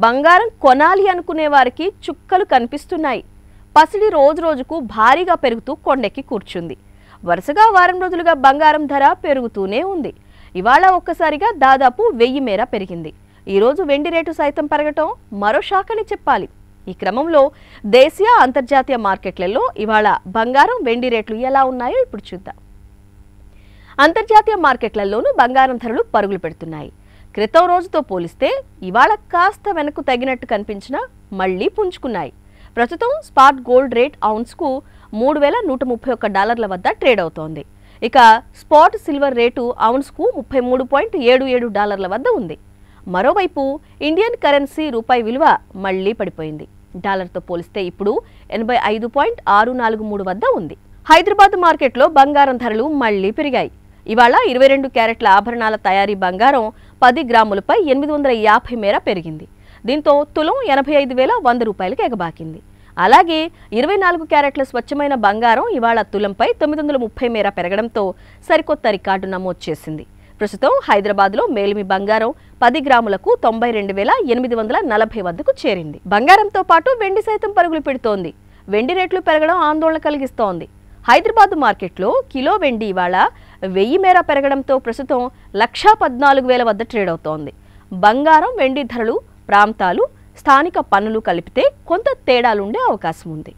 బంగారం కొనాలి అనుకునే వారికి చుక్కలు కనిపిస్తున్నాయి. పసిడి రోజు రోజుకు భారీగా పెరుగుతూ కొండెక్కి కూర్చుంది. వరుసగా వారం రోజులుగా బంగారం ధర పెరుగుతూనే ఉంది. ఇవాళ ఒక్కసారిగా దాదాపు 1000 మేర పెరిగింది. ఈ రోజు వెండి రేటు సైతం పెరగటం మరో షాక్ అని చెప్పాలి. ఈ క్రమంలో దేశీయ అంతర్జాతీయ మార్కెట్లలో ఇవాళ బంగారం వెండి రేట్లు ఎలా ఉన్నాయో ఇప్పుడు చూద్దాం. అంతర్జాతీయ మార్కెట్లలోనూ బంగారం ధరలు పరుగులు పెడుతున్నాయి. క్రితం రోజుతో పోలిస్తే ఇవాళ కాస్త వెనక్కు తగ్గినట్టు కనిపించినా మళ్లీ పుంజుకున్నాయి. ప్రస్తుతం స్పాట్ గోల్డ్ రేట్ ఔన్స్కు $3,131 వద్ద ట్రేడ్ అవుతోంది. ఇక స్పాట్ సిల్వర్ రేటు ఔన్స్కు $33.77 వద్ద ఉంది. మరోవైపు ఇండియన్ కరెన్సీ రూపాయి విలువ మళ్లీ పడిపోయింది. డాలర్తో పోలిస్తే ఇప్పుడు 85.643 వద్ద ఉంది. హైదరాబాద్ మార్కెట్లో బంగారం ధరలు మళ్లీ పెరిగాయి. ఇవాళ 22 క్యారెట్ల ఆభరణాల తయారీ బంగారం 10 గ్రాములపై 850 మేర పెరిగింది. దీంతో తులం 85,100 రూపాయలకు ఎగబాకింది. అలాగే 24 క్యారెట్ల స్వచ్ఛమైన బంగారం ఇవాళ తులంపై 930 మేర పెరగడంతో సరికొత్త రికార్డు నమోదు చేసింది. ప్రస్తుతం హైదరాబాద్లో మేలిమి బంగారం 10 గ్రాములకు 92,840 వద్దకు చేరింది. బంగారంతో పాటు వెండి సైతం పరుగులు పెడుతోంది. వెండి రేట్లు పెరగడం ఆందోళన కలిగిస్తోంది. హైదరాబాద్ మార్కెట్లో కిలో వెండి ఇవాళ 1000 మేర పెరగడంతో ప్రస్తుతం 1,14,000 వద్ద ట్రేడ్ అవుతోంది. బంగారం వెండి ధరలు ప్రాంతాలు స్థానిక పన్నులు కలిపితే కొంత తేడాలుండే అవకాశం ఉంది.